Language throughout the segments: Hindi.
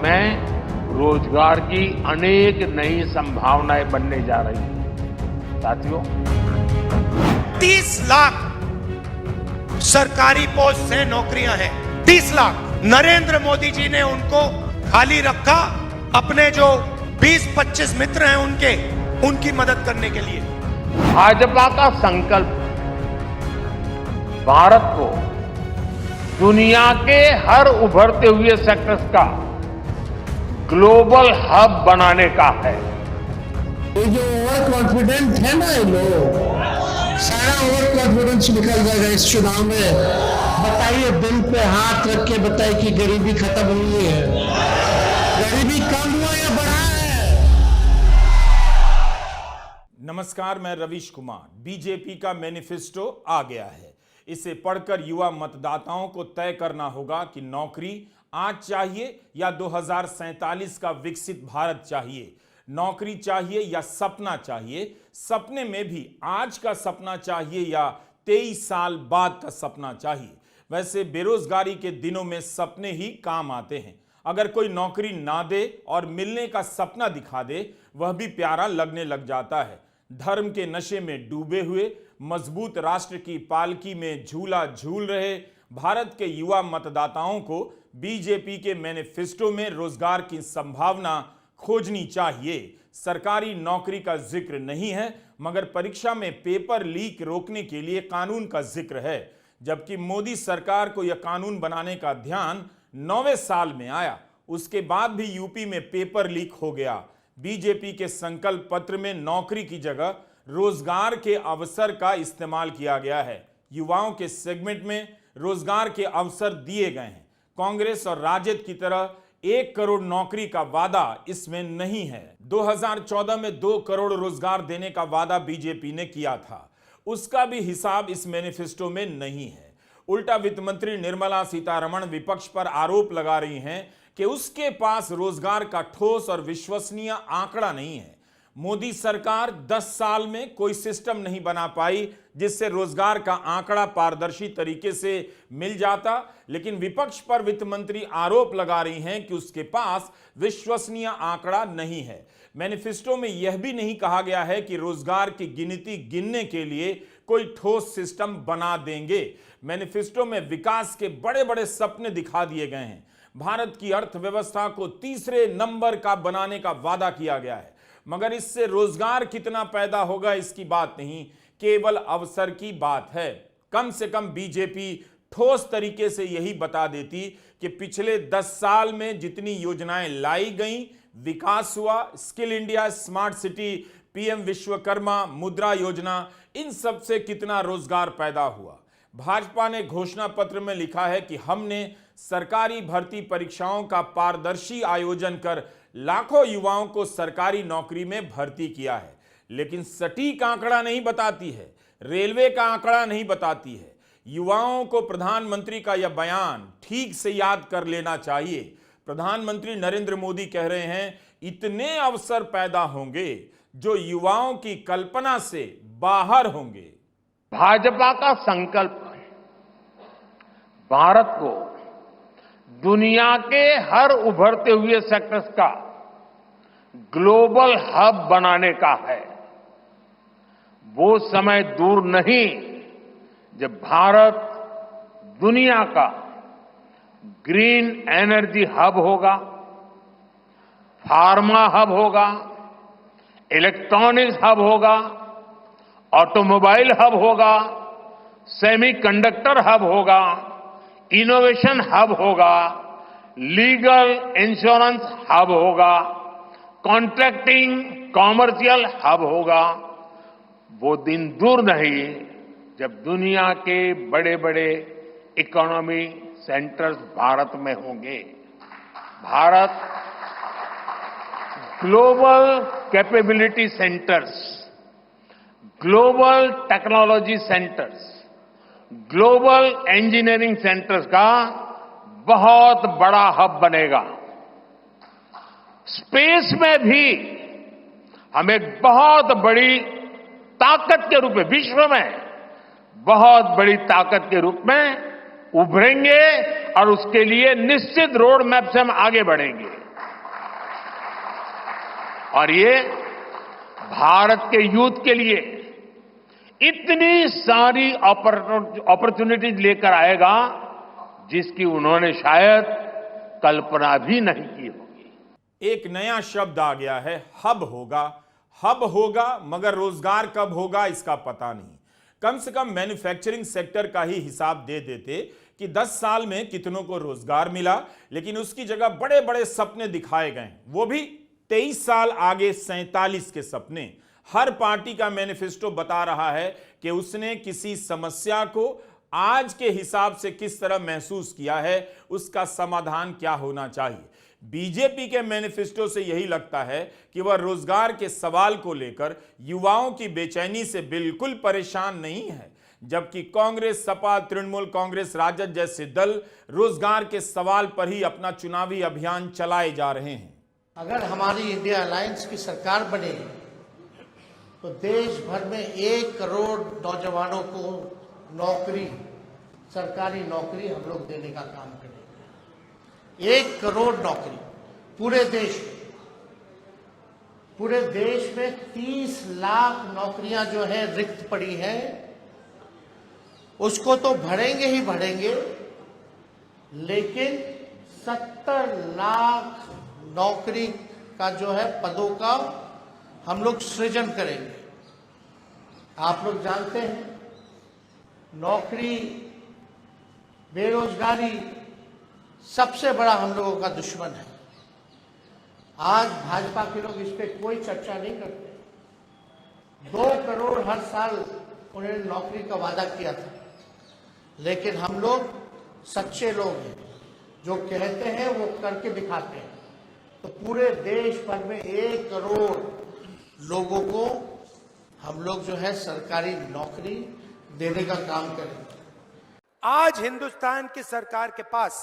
में रोजगार की अनेक नई संभावनाएं बनने जा रही हैं। साथियों, 30 लाख सरकारी पोस्ट से नौकरियां हैं। 30 लाख नरेंद्र मोदी जी ने उनको खाली रखा अपने जो 20-25 मित्र हैं उनकी मदद करने के लिए। भाजपा का संकल्प भारत को दुनिया के हर उभरते हुए सेक्टर्स का ग्लोबल हब बनाने का है। ये जो ओवर कॉन्फिडेंट है ना, ये लोग सारा ओवर कॉन्फिडेंस निकल जाएगा इस चुनाव में। बताइए, दिल पे हाथ रख के बताइए कि गरीबी खत्म हुई है, गरीबी कम हुआ या बढ़ा है। नमस्कार, मैं रवीश कुमार। बीजेपी का मैनिफेस्टो आ गया है। इसे पढ़कर युवा मतदाताओं को तय करना होगा कि नौकरी आज चाहिए या 2047 का विकसित भारत चाहिए। नौकरी चाहिए या सपना चाहिए। सपने में भी आज का सपना चाहिए या 23 साल बाद का सपना चाहिए। वैसे बेरोजगारी के दिनों में सपने ही काम आते हैं। अगर कोई नौकरी ना दे और मिलने का सपना दिखा दे, वह भी प्यारा लगने लग जाता है। धर्म के नशे में डूबे हुए मजबूत राष्ट्र की पालकी में झूला झूल रहे भारत के युवा मतदाताओं को बीजेपी के मैनिफेस्टो में रोजगार की संभावना खोजनी चाहिए। सरकारी नौकरी का जिक्र नहीं है, मगर परीक्षा में पेपर लीक रोकने के लिए कानून का जिक्र है। जबकि मोदी सरकार को यह कानून बनाने का ध्यान 9वें साल में आया, उसके बाद भी यूपी में पेपर लीक हो गया। बीजेपी के संकल्प पत्र में नौकरी की जगह रोजगार के अवसर का इस्तेमाल किया गया है। युवाओं के सेगमेंट में रोजगार के अवसर दिए गए हैं। कांग्रेस और राजद की तरह 1 करोड़ नौकरी का वादा इसमें नहीं है। 2014 में 2 करोड़ रोजगार देने का वादा बीजेपी ने किया था, उसका भी हिसाब इस मैनिफेस्टो में नहीं है। उल्टा वित्त मंत्री निर्मला सीतारमण विपक्ष पर आरोप लगा रही हैं कि उसके पास रोजगार का ठोस और विश्वसनीय आंकड़ा नहीं है। मोदी सरकार 10 साल में कोई सिस्टम नहीं बना पाई जिससे रोजगार का आंकड़ा पारदर्शी तरीके से मिल जाता। लेकिन विपक्ष पर वित्त मंत्री आरोप लगा रही हैं कि उसके पास विश्वसनीय आंकड़ा नहीं है। मैनिफेस्टो में यह भी नहीं कहा गया है कि रोजगार की गिनती गिनने के लिए कोई ठोस सिस्टम बना देंगे। मैनिफेस्टो में विकास के बड़े बड़े सपने दिखा दिए गए हैं। भारत की अर्थव्यवस्था को तीसरे नंबर का बनाने का वादा किया गया है, मगर इससे रोजगार कितना पैदा होगा इसकी बात नहीं, केवल अवसर की बात है। कम से कम बीजेपी ठोस तरीके से यही बता देती कि पिछले 10 साल में जितनी योजनाएं लाई गईं, विकास हुआ, skill India, smart city, PM Vishwakarma, मुद्रा योजना, इन सब से कितना रोजगार पैदा हुआ। भाजपा ने घोषणा पत्र में लिखा है कि हमने सरकारी भर्ती परीक्षाओं का पारदर्शी आयोजन कर लाखों युवाओं को सरकारी नौकरी में भर्ती किया है, लेकिन सटीक आंकड़ा नहीं बताती है, रेलवे का आंकड़ा नहीं बताती है। युवाओं को प्रधानमंत्री का यह बयान ठीक से याद कर लेना चाहिए। प्रधानमंत्री नरेंद्र मोदी कह रहे हैं, इतने अवसर पैदा होंगे जो युवाओं की कल्पना से बाहर होंगे। भाजपा का संकल्प भारत को दुनिया के हर उभरते हुए सेक्टर्स का ग्लोबल हब बनाने का है। वो समय दूर नहीं जब भारत दुनिया का ग्रीन एनर्जी हब होगा, फार्मा हब होगा, इलेक्ट्रॉनिक्स हब होगा, ऑटोमोबाइल हब होगा, सेमीकंडक्टर हब होगा, इनोवेशन हब होगा, लीगल इंश्योरेंस हब होगा, कॉन्ट्रैक्टिंग कॉमर्शियल हब होगा। वो दिन दूर नहीं जब दुनिया के बड़े बड़े इकोनॉमी सेंटर्स भारत में होंगे। Bharat global capability centres, global technology centres, global engineering centres का बहुत बड़ा हब बनेगा। स्पेस में भी हम एक बहुत बड़ी ताकत के रूप में, विश्व में बहुत बड़ी ताकत के रूप में उभरेंगे और उसके लिए निश्चित रोड मैप से हम आगे बढ़ेंगे। और ये भारत के यूथ के लिए इतनी सारी अपॉर्चुनिटीज लेकर आएगा जिसकी उन्होंने शायद कल्पना भी नहीं की होगी। एक नया शब्द आ गया है, हब होगा। हब होगा, मगर रोजगार कब होगा इसका पता नहीं। कम से कम मैन्युफैक्चरिंग सेक्टर का ही हिसाब दे देते कि 10 साल में कितनों को रोजगार मिला, लेकिन उसकी जगह बड़े बड़े सपने दिखाए गए, वो भी 23 साल आगे 47 के सपने। हर पार्टी का मैनिफेस्टो बता रहा है कि उसने किसी समस्या को आज के हिसाब से किस तरह महसूस किया है, उसका समाधान क्या होना चाहिए। बीजेपी के मैनिफेस्टो से यही लगता है कि वह रोजगार के सवाल को लेकर युवाओं की बेचैनी से बिल्कुल परेशान नहीं है, जबकि कांग्रेस, सपा, तृणमूल कांग्रेस, राजद जैसे दल रोजगार के सवाल पर ही अपना चुनावी अभियान चलाए जा रहे हैं। अगर हमारी इंडिया अलायंस की सरकार बने तो देश भर में 1 करोड़ नौजवानों को नौकरी, सरकारी नौकरी हम लोग देने का काम करेंगे। 1 करोड़ नौकरी पूरे देश में। पूरे देश में 30 लाख नौकरियां जो है रिक्त पड़ी हैं, उसको तो भरेंगे ही भरेंगे, लेकिन 70 लाख नौकरी का जो है पदों का हम लोग सृजन करेंगे। आप लोग जानते हैं नौकरी, बेरोजगारी सबसे बड़ा हम लोगों का दुश्मन है। आज भाजपा के लोग इस पे कोई चर्चा नहीं करते। 2 करोड़ हर साल उन्होंने नौकरी का वादा किया था, लेकिन हम लोग सच्चे लोग हैं, जो कहते हैं वो करके दिखाते हैं। तो पूरे देश भर में 1 करोड़ लोगों को हम लोग जो है सरकारी नौकरी देने का काम करेंगे। आज हिंदुस्तान की सरकार के पास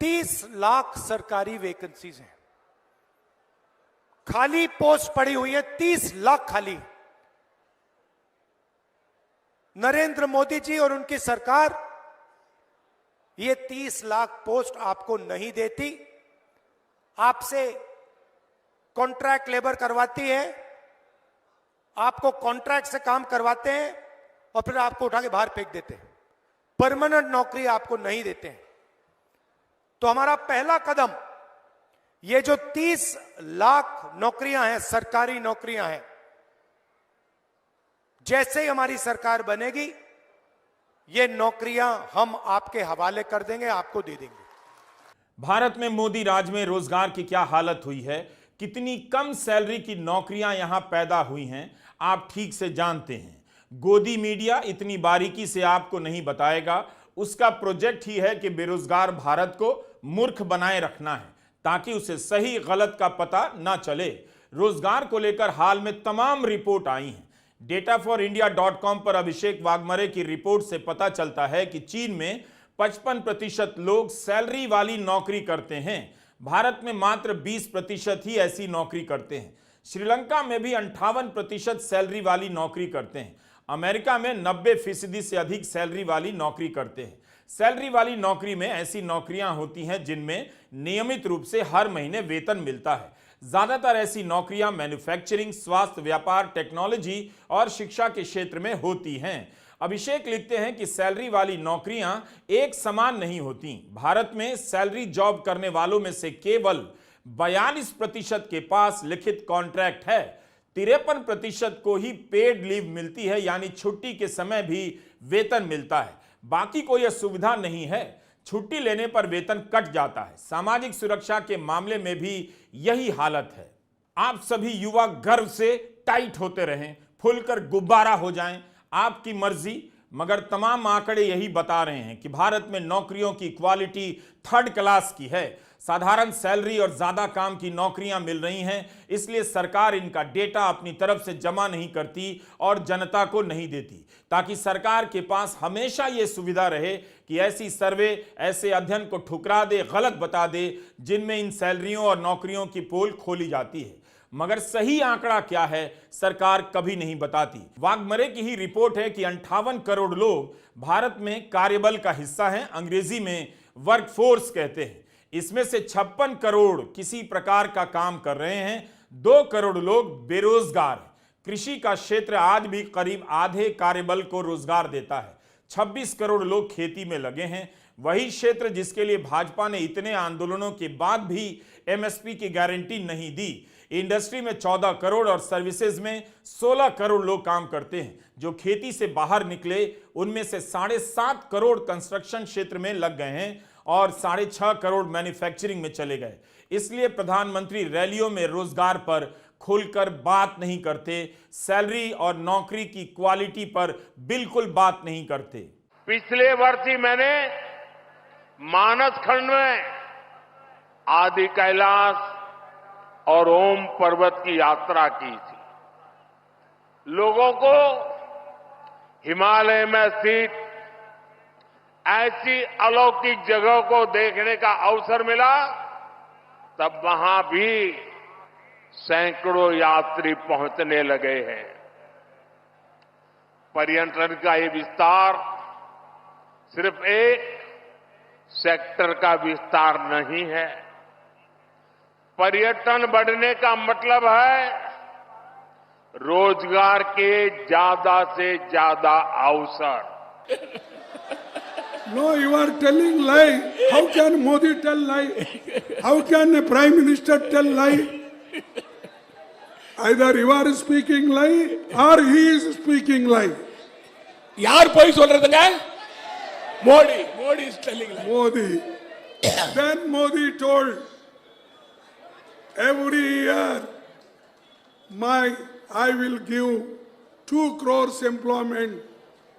30 लाख सरकारी वैकेंसीज हैं, खाली पोस्ट पड़ी हुई है 30 लाख खाली। नरेंद्र मोदी जी और उनकी सरकार ये 30 लाख पोस्ट आपको नहीं देती, आपसे कॉन्ट्रैक्ट लेबर करवाती है, आपको कॉन्ट्रैक्ट से काम करवाते हैं और फिर आपको उठा के बाहर फेंक देते हैं। परमानेंट नौकरी आपको नहीं देते हैं। तो हमारा पहला कदम, ये जो 30 लाख नौकरियां हैं, सरकारी नौकरियां हैं, जैसे ही हमारी सरकार बनेगी ये नौकरियां हम आपके हवाले कर देंगे, आपको दे देंगे। भारत में मोदी राज में रोजगार की क्या हालत हुई है, कितनी कम सैलरी की नौकरियां यहां पैदा हुई हैं, आप ठीक से जानते हैं। गोदी मीडिया इतनी बारीकी से आपको नहीं बताएगा। उसका प्रोजेक्ट ही है कि बेरोजगार भारत को मूर्ख बनाए रखना है, ताकि उसे सही गलत का पता ना चले। रोजगार को लेकर हाल में तमाम रिपोर्ट आई हैं। dataforindia.com पर अभिषेक वाघमरे की रिपोर्ट से पता चलता है कि चीन में 55% लोग सैलरी वाली नौकरी करते हैं, भारत में मात्र 20% ही ऐसी नौकरी करते हैं। श्रीलंका में भी 58% सैलरी वाली नौकरी करते हैं। अमेरिका में 90% से अधिक सैलरी वाली नौकरी करते हैं। सैलरी वाली नौकरी में ऐसी नौकरियां होती हैं जिनमें नियमित रूप से हर महीने वेतन मिलता है। ज्यादातर ऐसी नौकरियां मैन्युफैक्चरिंग, स्वास्थ्य, व्यापार, टेक्नोलॉजी और शिक्षा के क्षेत्र में होती हैं। अभिषेक लिखते हैं कि सैलरी वाली नौकरियां एक समान नहीं होती। भारत में सैलरी जॉब करने वालों में से केवल 42% के पास लिखित कॉन्ट्रैक्ट है। 53% को ही पेड लीव मिलती है, यानी छुट्टी के समय भी वेतन मिलता है। बाकी को यह सुविधा नहीं है, छुट्टी लेने पर वेतन कट जाता है। सामाजिक सुरक्षा के मामले में भी यही हालत है। आप सभी युवा गर्व से टाइट होते रहें, फूलकर गुब्बारा हो जाएं, आपकी मर्जी, मगर तमाम आंकड़े यही बता रहे हैं कि भारत में नौकरियों की क्वालिटी 3rd क्लास की है। साधारण सैलरी और ज्यादा काम की नौकरियां मिल रही हैं, इसलिए सरकार इनका डेटा अपनी तरफ से जमा नहीं करती और जनता को नहीं देती, ताकि सरकार के पास हमेशा यह सुविधा रहे कि ऐसी सर्वे, ऐसे अध्ययन को ठुकरा दे, गलत बता दे, जिनमें इन सैलरियों और नौकरियों की पोल खोली जाती है। मगर सही आंकड़ा क्या है, सरकार कभी नहीं बताती। वाघमरे की ही रिपोर्ट है कि 58 करोड़ लोग भारत में कार्यबल का हिस्सा हैं, अंग्रेजी में वर्कफोर्स कहते हैं। इसमें से 56 करोड़ किसी प्रकार का काम कर रहे हैं। 2 करोड़ लोग बेरोजगार हैं। कृषि का क्षेत्र आज भी करीब आधे कार्यबल को रोजगार देता है। 26 करोड़ लोग खेती में लगे हैं। वही क्षेत्र जिसके लिए भाजपा ने इतने आंदोलनों के बाद भी एमएसपी की गारंटी नहीं दी। इंडस्ट्री में 14 करोड़ और सर्विसेज में 16 करोड़ लोग काम करते हैं। जो खेती से बाहर निकले उनमें से 7.5 करोड़ कंस्ट्रक्शन क्षेत्र में लग गए हैं और 6.5 करोड़ मैन्युफैक्चरिंग में चले गए। इसलिए प्रधानमंत्री रैलियों में रोजगार पर खुलकर बात नहीं करते, सैलरी और नौकरी की क्वालिटी पर बिल्कुल बात नहीं करते। पिछले वर्ष ही मैंने मानस खंड में आदि कैलाश और ओम पर्वत की यात्रा की थी। लोगों को हिमालय में स्थित ऐसी अलौकिक जगह को देखने का अवसर मिला, तब वहां भी सैकड़ों यात्री पहुंचने लगे हैं। पर्यटन का ये विस्तार सिर्फ एक सेक्टर का विस्तार नहीं है। पर्यटन बढ़ने का मतलब है रोजगार के ज्यादा से ज्यादा अवसर। No, you are telling lie. How can Modi tell lie? How can a prime minister tell lie? Either you are speaking lie or he is speaking lie. யார் போய் சொல்றதுங்க? Modi is telling lie. Modi. Then Modi told every year I will give 2 crores employment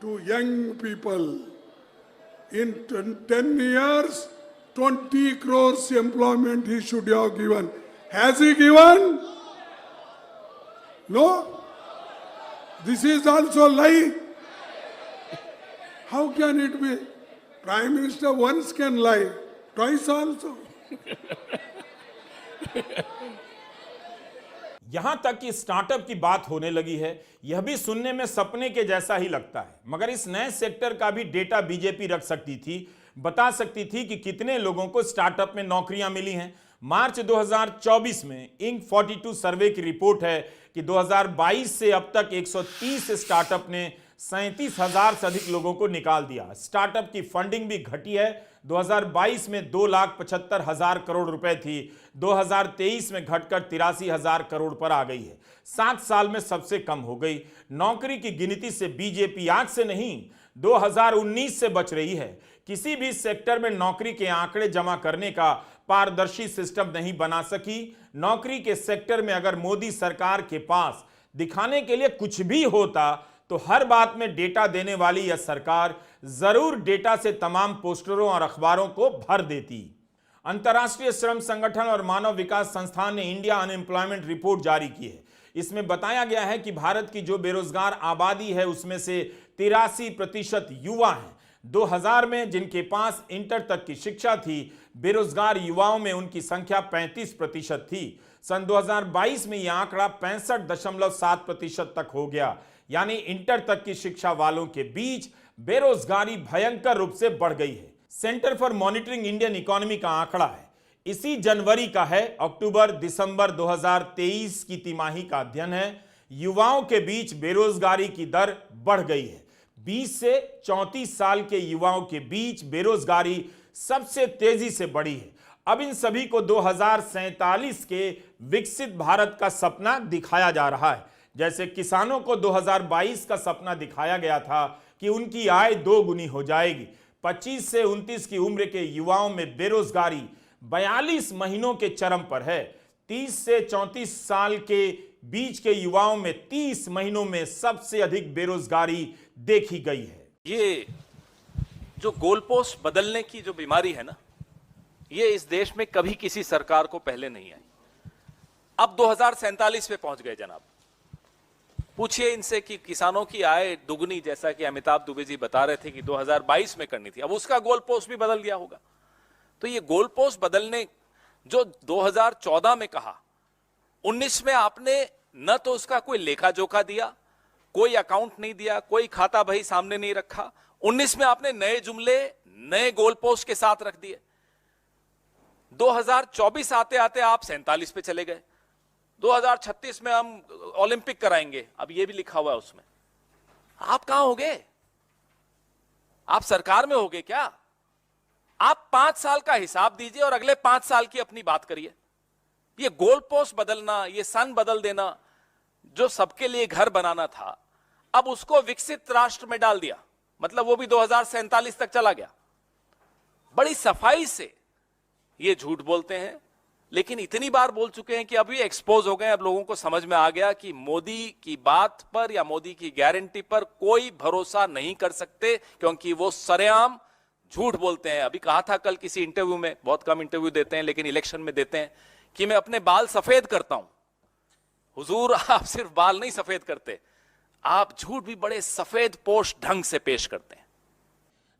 to young people. In 10 years, 20 crores employment he should have given. Has he given? No? This is also lie. How can it be? Prime Minister once can lie, twice also. यहां तक कि स्टार्टअप की बात होने लगी है, यह भी सुनने में सपने के जैसा ही लगता है। मगर इस नए सेक्टर का भी डेटा बीजेपी रख सकती थी, बता सकती थी कि कितने लोगों को स्टार्टअप में नौकरियां मिली हैं। मार्च 2024 में इंक 42 सर्वे की रिपोर्ट है कि 2022 से अब तक 130 स्टार्टअप ने 37,000 से अधिक लोगों को निकाल दिया। स्टार्टअप की फंडिंग भी घटी है। 2022 में 2,75,000 करोड़ रुपए थी, 2023 में घटकर 83,000 करोड़ पर आ गई है। 7 साल में सबसे कम हो गई। नौकरी की गिनती से बीजेपी आज से नहीं 2019 से बच रही है। किसी भी सेक्टर में नौकरी के आंकड़े जमा करने का पारदर्शी सिस्टम नहीं बना सकी। नौकरी के सेक्टर में अगर मोदी सरकार के पास दिखाने के लिए कुछ भी होता तो हर बात में डेटा देने वाली यह सरकार जरूर डेटा से तमाम पोस्टरों और अखबारों को भर देती। अंतर्राष्ट्रीय श्रम संगठन और मानव विकास संस्थान ने इंडिया अनएम्प्लॉयमेंट रिपोर्ट जारी की है। इसमें बताया गया है कि भारत की जो बेरोजगार आबादी है उसमें से 83% युवा हैं। 2000 में जिनके पास इंटर तक की शिक्षा थी, बेरोजगार युवाओं में उनकी संख्या 35% थी। सन 2022 में यह आंकड़ा 65.7% तक हो गया। यानी इंटर तक की शिक्षा वालों के बीच बेरोजगारी भयंकर रूप से बढ़ गई है। Centre for monitoring Indian economy का आंकड़ा है, इसी जनवरी का है, अक्टूबर दिसंबर 2023 की तिमाही का अध्ययन है। युवाओं के बीच बेरोजगारी की दर बढ़ गई है। 20 से 34 साल के युवाओं के बीच बेरोजगारी सबसे तेजी से बढ़ी है। अब इन सभी को 2047 के विकसित भारत का सपना दिखाया जा रहा है। जैसे किसानों को 2022 का सपना दिखाया गया था कि उनकी आय 2 गुनी हो जाएगी। 25 से 29 की उम्र के युवाओं में बेरोजगारी 42 महीनों के चरम पर है। 30 से 34 साल के बीच के युवाओं में 30 महीनों में सबसे अधिक बेरोजगारी देखी गई है। ये जो गोलपोस्ट बदलने की जो बीमारी है ना, ये इस देश में कभी किसी सरकार को पहले नहीं आई। अब 2047 पे पहुंच गए जनाब। पूछिए इनसे कि किसानों की आय दुगनी, जैसा कि अमिताभ दुबे जी बता रहे थे कि 2022 में करनी थी, अब उसका गोल पोस्ट भी बदल गया होगा। तो ये गोल पोस्ट बदलने जो 2014 में कहा, 19 में आपने न तो उसका कोई लेखा जोखा दिया, कोई अकाउंट नहीं दिया, कोई खाता बही सामने नहीं रखा। 19 में आपने नए जुमले नए गोल पोस्ट के साथ रख दिए। 2024 आते आते आप 47 पे चले गए। 2036 में हम ओलंपिक कराएंगे, अब ये भी लिखा हुआ है उसमें। आप कहां होगे? आप सरकार में होगे क्या? आप 5 साल का हिसाब दीजिए और अगले 5 साल की अपनी बात करिए। ये गोल पोस्ट बदलना, ये सन बदल देना, जो सबके लिए घर बनाना था, अब उसको विकसित राष्ट्र में डाल दिया, मतलब वो भी 2047 तक चला गया। बड़ी सफाई से ये झूठ बोलते हैं, लेकिन इतनी बार बोल चुके हैं कि अभी एक्सपोज हो गए। अब लोगों को समझ में आ गया कि मोदी की बात पर या मोदी की गारंटी पर कोई भरोसा नहीं कर सकते, क्योंकि वो सरेआम झूठ बोलते हैं। अभी कहा था कल किसी इंटरव्यू में, बहुत कम इंटरव्यू देते हैं लेकिन इलेक्शन में देते हैं, कि मैं अपने बाल सफेद करता हूं। हुजूर, आप सिर्फ बाल नहीं सफेद करते, आप झूठ भी बड़े सफेद पोश ढंग से पेश करते हैं।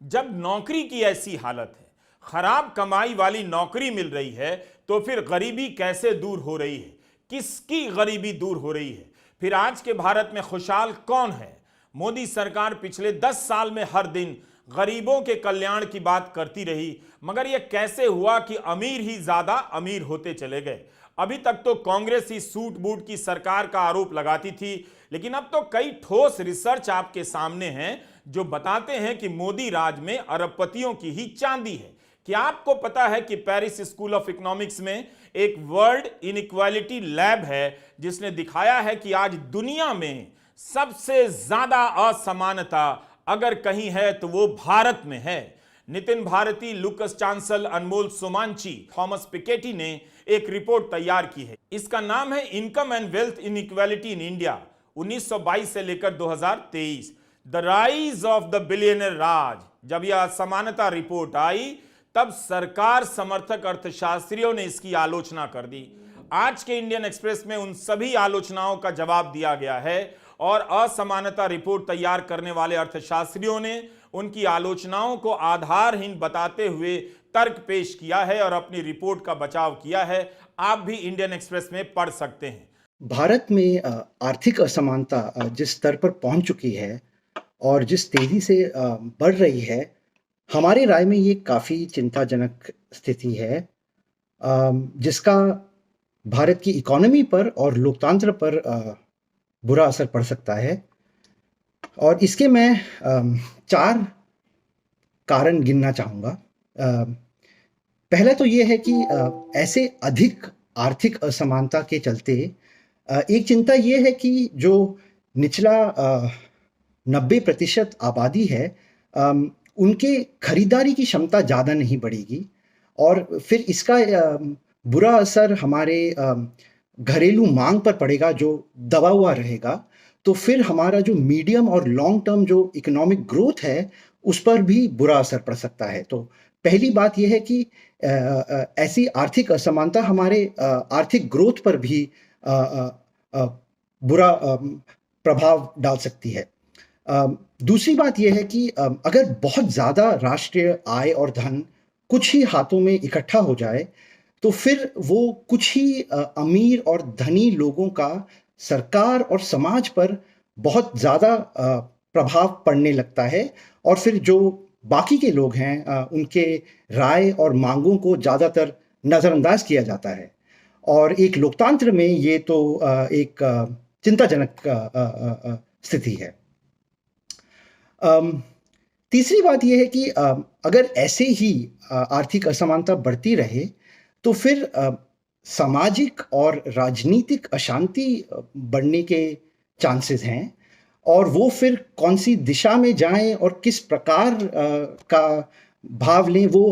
जब नौकरी की ऐसी हालत है, खराब कमाई वाली नौकरी मिल रही है, तो फिर गरीबी कैसे दूर हो रही है? किसकी गरीबी दूर हो रही है? फिर आज के भारत में खुशहाल कौन है? मोदी सरकार पिछले 10 साल में हर दिन गरीबों के कल्याण की बात करती रही, मगर यह कैसे हुआ कि अमीर ही ज्यादा अमीर होते चले गए? अभी तक तो कांग्रेस ही सूट बूट की सरकार का आरोप लगाती थी, लेकिन अब तो कई ठोस रिसर्च आपके सामने हैं जो बताते हैं कि मोदी राज में अरबपतियों की ही चांदी है। क्या आपको पता है कि पेरिस स्कूल ऑफ इकोनॉमिक्स में एक वर्ल्ड इनइक्वालिटी लैब है जिसने दिखाया है कि आज दुनिया में सबसे ज्यादा असमानता अगर कहीं है तो वो भारत में है। Nitin Bharti, Lucas Chancel, Anmol Somanchi, Thomas Piketty ने एक रिपोर्ट तैयार की है। इसका नाम है income and wealth inequality in India 1922 से लेकर 2023, the rise of the billionaire Raj. जब यह असमानता रिपोर्ट आई तब सरकार समर्थक अर्थशास्त्रियों ने इसकी आलोचना कर दी। आज के इंडियन एक्सप्रेस में उन सभी आलोचनाओं का जवाब दिया गया है और असमानता रिपोर्ट तैयार करने वाले अर्थशास्त्रियों ने उनकी आलोचनाओं को आधारहीन बताते हुए तर्क पेश किया है और अपनी रिपोर्ट का बचाव किया है। आप भी इंडियन एक्सप्रेस में पढ़ सकते हैं। भारत में आर्थिक असमानता जिस स्तर पर पहुंच चुकी है और जिस तेजी से बढ़ रही है, हमारी राय में ये काफ़ी चिंताजनक स्थिति है, जिसका भारत की इकोनॉमी पर और लोकतंत्र पर बुरा असर पड़ सकता है। और इसके मैं 4 कारण गिनना चाहूँगा। पहला तो ये है कि ऐसे अधिक आर्थिक असमानता के चलते एक चिंता ये है कि जो निचला 90% आबादी है, उनके खरीदारी की क्षमता ज़्यादा नहीं बढ़ेगी और फिर इसका बुरा असर हमारे घरेलू मांग पर पड़ेगा जो दबा हुआ रहेगा। तो फिर हमारा जो मीडियम और लॉन्ग टर्म जो इकोनॉमिक ग्रोथ है उस पर भी बुरा असर पड़ सकता है। तो पहली बात यह है कि ऐसी आर्थिक असमानता हमारे आर्थिक ग्रोथ पर भी बुरा प्रभाव डाल सकती है। दूसरी बात यह है कि अगर बहुत ज़्यादा राष्ट्रीय आय और धन कुछ ही हाथों में इकट्ठा हो जाए तो फिर वो कुछ ही अमीर और धनी लोगों का सरकार और समाज पर बहुत ज़्यादा प्रभाव पड़ने लगता है और फिर जो बाकी के लोग हैं उनके राय और मांगों को ज़्यादातर नज़रअंदाज किया जाता है और एक लोकतंत्र में ये तो एक चिंताजनक स्थिति है। तीसरी बात यह है कि अगर ऐसे ही आर्थिक असमानता बढ़ती रहे तो फिर सामाजिक और राजनीतिक अशांति बढ़ने के चांसेस हैं और वो फिर कौन सी दिशा में जाएं और किस प्रकार का भाव लें वो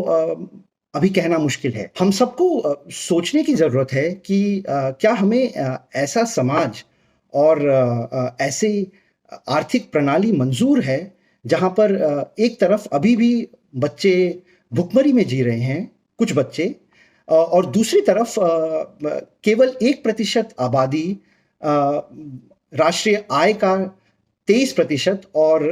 अभी कहना मुश्किल है। हम सबको सोचने की ज़रूरत है कि क्या हमें ऐसा समाज और ऐसे आर्थिक प्रणाली मंजूर है जहां पर एक तरफ अभी भी बच्चे भुखमरी में जी रहे हैं, कुछ बच्चे, और दूसरी तरफ केवल 1% आबादी राष्ट्रीय आय का 23% और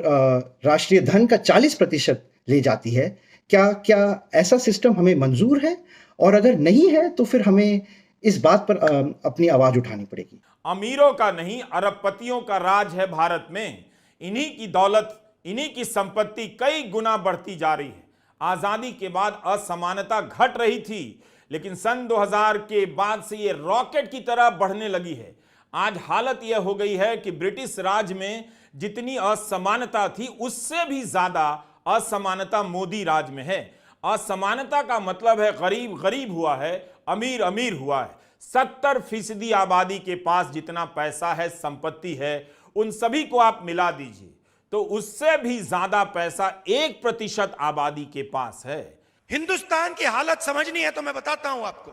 राष्ट्रीय धन का 40% ले जाती है। क्या ऐसा सिस्टम हमें मंजूर है? और अगर नहीं है तो फिर हमें इस बात पर अपनी आवाज उठानी पड़ेगी। अमीरों का नहीं, अरबपतियों का राज है भारत में। इन्हीं की दौलत, इन्हीं की संपत्ति कई गुना बढ़ती जा रही है। आजादी के बाद असमानता घट रही थी, लेकिन सन 2000 के बाद से यह रॉकेट की तरह बढ़ने लगी है। आज हालत यह हो गई है कि ब्रिटिश राज में जितनी असमानता थी उससे भी ज्यादा असमानता मोदी राज में है। असमानता का मतलब है गरीब गरीब हुआ है, अमीर अमीर हुआ है। 70% आबादी के पास जितना पैसा है, संपत्ति है, उन सभी को आप मिला दीजिए तो उससे भी ज्यादा पैसा 1% आबादी के पास है। हिंदुस्तान की हालत समझनी है तो मैं बताता हूं आपको।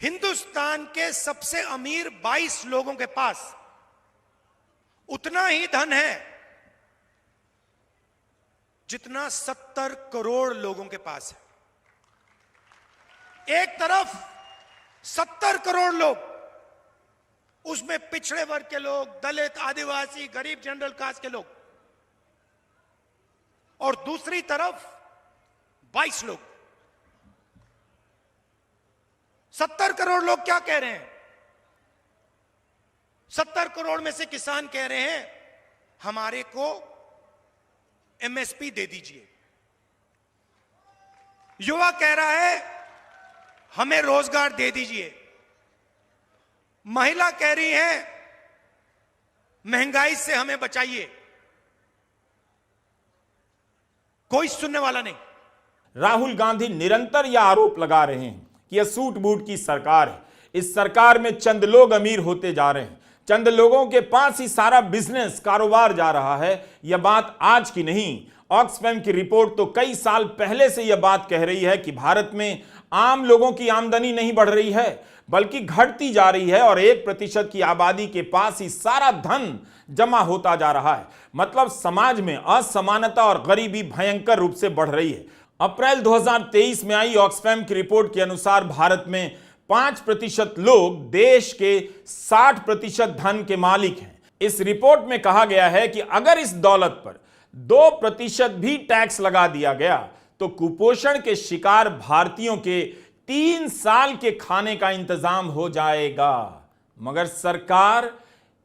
हिंदुस्तान के सबसे अमीर 22 लोगों के पास उतना ही धन है जितना 70 करोड़ लोगों के पास है। एक तरफ 70 करोड़ लोग, उसमें पिछड़े वर्ग के लोग, दलित, आदिवासी, गरीब, जनरल कास्ट के लोग, और दूसरी तरफ 22 लोग। 70 करोड़ लोग क्या कह रहे हैं? 70 करोड़ में से किसान कह रहे हैं हमारे को एमएसपी दे दीजिए। युवा कह रहा है हमें रोजगार दे दीजिए। महिला कह रही है महंगाई से हमें बचाइए। कोई सुनने वाला नहीं। राहुल गांधी निरंतर यह आरोप लगा रहे हैं कि यह सूट बूट की सरकार है। इस सरकार में चंद लोग अमीर होते जा रहे हैं, चंद लोगों के पास ही सारा बिजनेस कारोबार जा रहा है। यह बात आज की नहीं, ऑक्सफैम की रिपोर्ट तो कई साल पहले से यह बात कह रही है कि भारत में आम लोगों की आमदनी नहीं बढ़ रही है बल्कि घटती जा रही है और 1% की आबादी के पास ही सारा धन जमा होता जा रहा है। मतलब समाज में असमानता और गरीबी भयंकर रूप से बढ़ रही है। अप्रैल 2023 में आई ऑक्सफैम की रिपोर्ट के अनुसार भारत में 5% लोग देश के 60% धन के मालिक हैं। इस रिपोर्ट में कहा गया है कि अगर इस दौलत पर 2% भी टैक्स लगा दिया गया तो कुपोषण के शिकार भारतीयों के 3 साल के खाने का इंतजाम हो जाएगा। मगर सरकार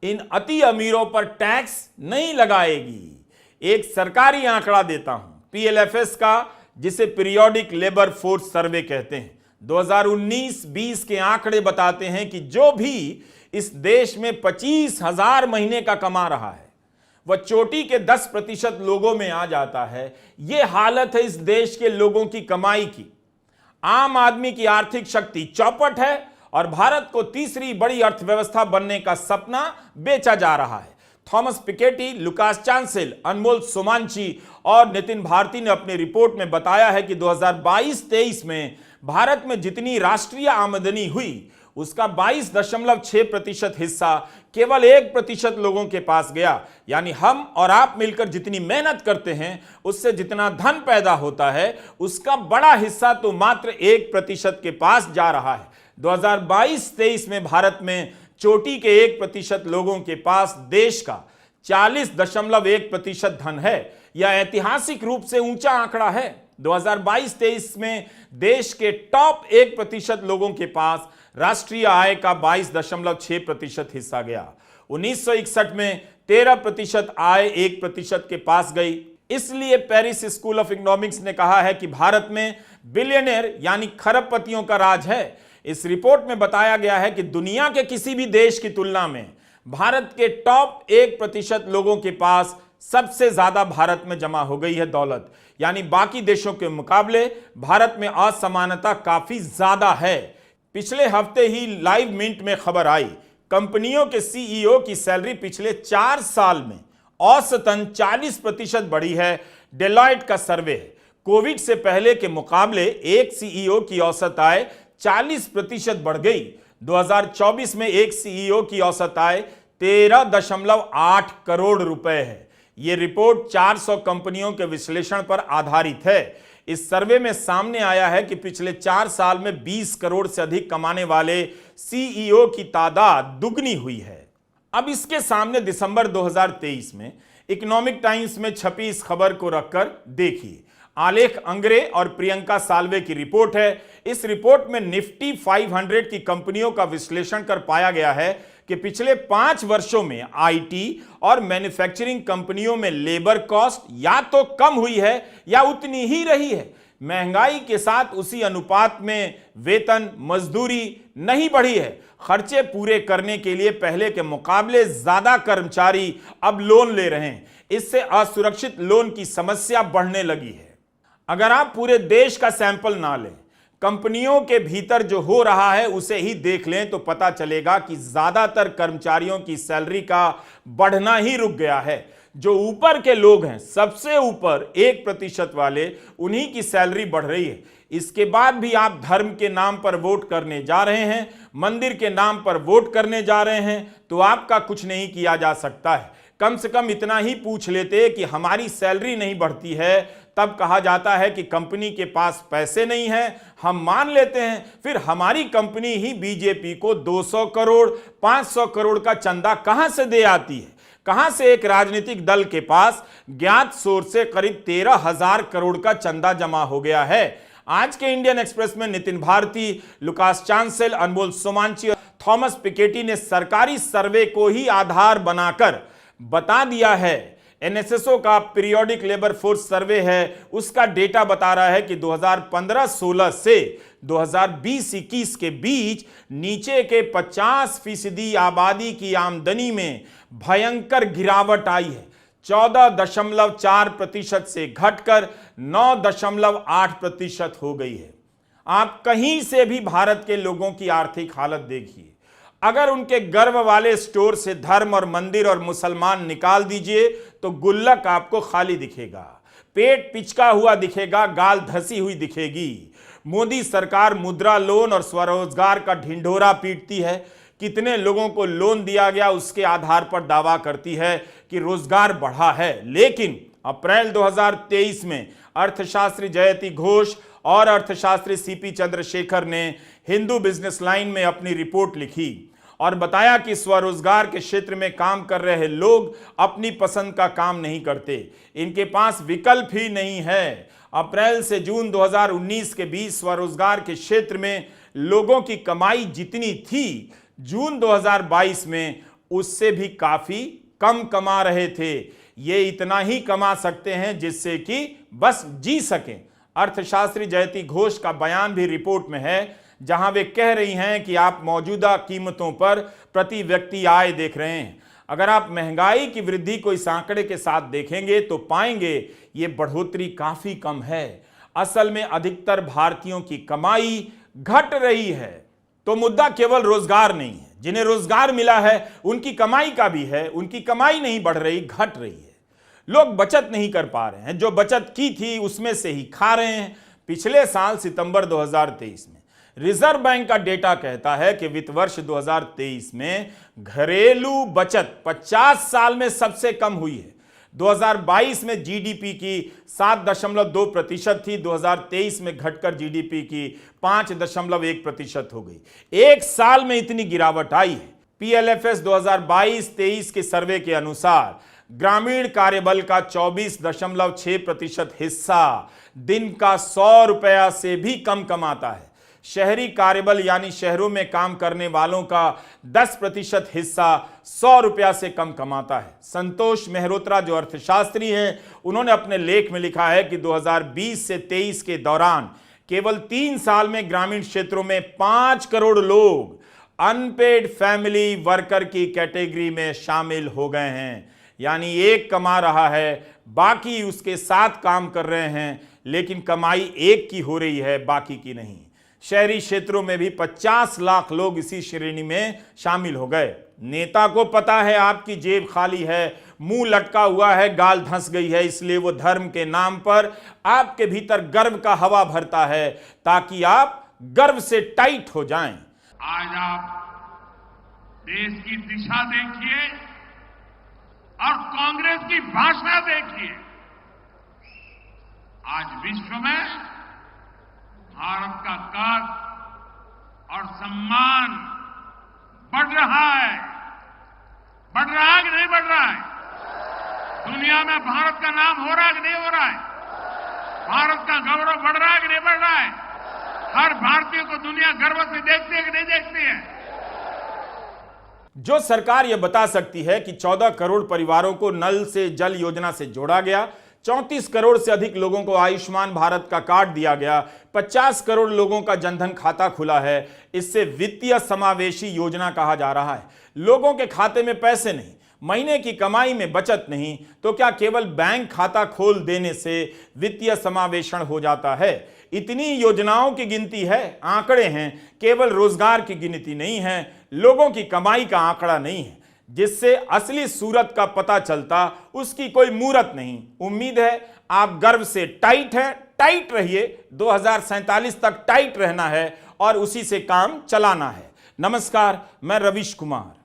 इन अति अमीरों पर टैक्स नहीं लगाएगी। एक सरकारी आंकड़ा देता हूं, PLFS का, जिसे पीरियोडिक लेबर फोर्स सर्वे कहते हैं। 2019-20 के आंकड़े बताते हैं कि जो भी इस देश में 25,000 महीने का कमा रहा है वह चोटी के 10% लोगों में आ जाता है। यह हालत है इस देश के लोगों की कमाई की। आम आदमी की आर्थिक शक्ति चौपट है और भारत को तीसरी बड़ी अर्थव्यवस्था बनने का सपना बेचा जा रहा है। थॉमस पिकेटी, लुकास चांसेल, अनमोल सोमांची और नितिन भारती ने अपनी रिपोर्ट में बताया है कि 2022-23 में भारत में जितनी राष्ट्रीय आमदनी हुई उसका 22.6% हिस्सा केवल 1% लोगों के पास गया। यानी हम और आप मिलकर जितनी मेहनत करते हैं उससे जितना धन पैदा होता है उसका बड़ा हिस्सा तो मात्र 1% के पास जा रहा है। 2022-23 में भारत में चोटी के 1% लोगों के पास देश का 40.1% धन है। यह ऐतिहासिक रूप से ऊंचा आंकड़ा है। 2022-23 में देश के टॉप 1% लोगों के पास राष्ट्रीय आय का 22.6% हिस्सा गया। 1961 में 13% आय 1% के पास गई। इसलिए पेरिस स्कूल ऑफ इकोनॉमिक्स ने कहा है कि भारत में बिलियनियर यानी खरबपतियों का राज है। इस रिपोर्ट में बताया गया है कि दुनिया के किसी भी देश की तुलना में भारत के टॉप 1% लोगों के पास सबसे ज्यादा भारत में जमा हो गई है दौलत। यानी बाकी देशों के मुकाबले भारत में असमानता काफी ज्यादा है। पिछले हफ्ते ही लाइव मिंट में खबर आई, कंपनियों के CEO की सैलरी पिछले 4 साल में औसतन 40% बढ़ी है। डेलॉयट का सर्वे है, कोविड से पहले के मुकाबले एक CEO की औसत आय 40% बढ़ गई। 2024 में एक CEO की औसत आय 13.8 करोड़ रुपए है। यह रिपोर्ट 400 कंपनियों के विश्लेषण पर आधारित है। इस सर्वे में सामने आया है कि पिछले 4 साल में 20 करोड़ से अधिक कमाने वाले CEO की तादाद दुगनी हुई है। अब इसके सामने दिसंबर 2023 में इकोनॉमिक टाइम्स में छपी इस खबर को रखकर देखिए। आलेख अंग्रे और प्रियंका साल्वे की रिपोर्ट है। इस रिपोर्ट में निफ्टी 500 की कंपनियों का विश्लेषण कर पाया गया है कि पिछले 5 वर्षों में आईटी और मैन्युफैक्चरिंग कंपनियों में लेबर कॉस्ट या तो कम हुई है या उतनी ही रही है। महंगाई के साथ उसी अनुपात में वेतन मजदूरी नहीं बढ़ी है। खर्चे पूरे करने के लिए पहले के मुकाबले ज्यादा कर्मचारी अब लोन ले रहे हैं। इससे असुरक्षित लोन की समस्या बढ़ने लगी है। अगर आप पूरे देश का सैंपल ना लें, कंपनियों के भीतर जो हो रहा है उसे ही देख लें तो पता चलेगा कि ज्यादातर कर्मचारियों की सैलरी का बढ़ना ही रुक गया है। जो ऊपर के लोग हैं, सबसे ऊपर 1% वाले, उन्हीं की सैलरी बढ़ रही है। इसके बाद भी आप धर्म के नाम पर वोट करने जा रहे हैं, मंदिर के नाम पर वोट करने जा रहे हैं, तो आपका कुछ नहीं किया जा सकता है। कम से कम इतना ही पूछ लेते कि हमारी सैलरी नहीं बढ़ती है, तब कहा जाता है कि कंपनी के पास पैसे नहीं है। हम मान लेते हैं, फिर हमारी कंपनी ही बीजेपी को 200 करोड़ 500 करोड़ का चंदा कहां से दे आती है? कहां से एक राजनीतिक दल के पास ज्ञात सोर्स से करीब 13,000 करोड़ का चंदा जमा हो गया है? आज के इंडियन एक्सप्रेस में नितिन भारती, लुकास चांसेल, अनमोल सोमांची और थॉमस पिकेटी ने सरकारी सर्वे को ही आधार बनाकर बता दिया है। एनएसएसओ का पीरियोडिक लेबर फोर्स सर्वे है, उसका डेटा बता रहा है कि 2015-16 से 2020-21 के बीच नीचे के 50% आबादी की आमदनी में भयंकर गिरावट आई है। 14.4% से घटकर 9.8% हो गई है। आप कहीं से भी भारत के लोगों की आर्थिक हालत देखिए, अगर उनके गर्व वाले स्टोर से धर्म और मंदिर और मुसलमान निकाल दीजिए तो गुल्लक आपको खाली दिखेगा, पेट पिचका हुआ दिखेगा, गाल धसी हुई दिखेगी। मोदी सरकार मुद्रा लोन और स्वरोजगार का ढिंढोरा पीटती है। कितने लोगों को लोन दिया गया उसके आधार पर दावा करती है कि रोजगार बढ़ा है, लेकिन अप्रैल 2023 में अर्थशास्त्री जयति घोष और अर्थशास्त्री सीपी चंद्रशेखर ने हिंदू बिजनेस लाइन में अपनी रिपोर्ट लिखी और बताया कि स्वरोजगार के क्षेत्र में काम कर रहे लोग अपनी पसंद का काम नहीं करते, इनके पास विकल्प ही नहीं है। अप्रैल से जून 2019 के बीच स्वरोजगार के क्षेत्र में लोगों की कमाई जितनी थी, जून 2022 में उससे भी काफी कम कमा रहे थे। ये इतना ही कमा सकते हैं जिससे कि बस जी सकें। अर्थशास्त्री जयति घोष का बयान भी रिपोर्ट में है, जहां वे कह रही हैं कि आप मौजूदा कीमतों पर प्रति व्यक्ति आय देख रहे हैं। अगर आप महंगाई की वृद्धि को इस आंकड़े के साथ देखेंगे तो पाएंगे ये बढ़ोतरी काफी कम है। असल में अधिकतर भारतीयों की कमाई घट रही है। तो मुद्दा केवल रोजगार नहीं है, जिन्हें रोजगार मिला है उनकी कमाई का भी है। उनकी कमाई नहीं बढ़ रही, घट रही है। लोग बचत नहीं कर पा रहे हैं, जो बचत की थी उसमें से ही खा रहे हैं। पिछले साल सितंबर 2023 में रिजर्व बैंक का डेटा कहता है कि वित्त वर्ष 2023 में घरेलू बचत 50 साल में सबसे कम हुई है। 2022 में जीडीपी की 7.2% थी, 2023 में घटकर जीडीपी की 5.1% हो गई। एक साल में इतनी गिरावट आई है। पीएलएफएस 2022-23 के सर्वे के अनुसार ग्रामीण कार्यबल का 24.6% हिस्सा दिन का 100 रुपया से भी कम कमाता है। शहरी कार्यबल यानी शहरों में काम करने वालों का 10% हिस्सा 100 रुपया से कम कमाता है। संतोष मेहरोत्रा जो अर्थशास्त्री हैं, उन्होंने अपने लेख में लिखा है कि 2020 से 23 के दौरान केवल 3 साल में ग्रामीण क्षेत्रों में 5 करोड़ लोग अनपेड फैमिली वर्कर की कैटेगरी में शामिल हो गए हैं। यानी एक कमा रहा है, बाकी उसके साथ काम कर रहे हैं, लेकिन कमाई एक की हो रही है, बाकी की नहीं। शहरी क्षेत्रों में भी 50 लाख लोग इसी श्रेणी में शामिल हो गए। नेता को पता है आपकी जेब खाली है, मुंह लटका हुआ है, गाल धंस गई है, इसलिए वो धर्म के नाम पर आपके भीतर गर्व का हवा भरता है ताकि आप गर्व से टाइट हो जाएं। आज आप देश की दिशा देखिए और कांग्रेस की भाषा देखिए। आज विश्व में भारत का कद और सम्मान बढ़ रहा है। बढ़ रहा है कि नहीं बढ़ रहा है? दुनिया में भारत का नाम हो रहा है कि नहीं हो रहा है? भारत का गौरव बढ़ रहा है कि नहीं बढ़ रहा है? हर भारतीय को दुनिया गर्व से देखती है कि नहीं देखती है? जो सरकार यह बता सकती है कि 14 करोड़ परिवारों को नल से जल योजना से जोड़ा गया, 34 करोड़ से अधिक लोगों को आयुष्मान भारत का कार्ड दिया गया, 50 करोड़ लोगों का जनधन खाता खुला है, इससे वित्तीय समावेशी योजना कहा जा रहा है। लोगों के खाते में पैसे नहीं, महीने की कमाई में बचत नहीं, तो क्या केवल बैंक खाता खोल देने से वित्तीय समावेशन हो जाता है? इतनी योजनाओं की गिनती है, आंकड़े हैं, केवल रोजगार की गिनती नहीं है, लोगों की कमाई का आंकड़ा नहीं है, जिससे असली सूरत का पता चलता उसकी कोई मूरत नहीं। उम्मीद है आप गर्व से टाइट हैं, टाइट रहिए। 2047 तक टाइट रहना है और उसी से काम चलाना है। नमस्कार, मैं रवीश कुमार।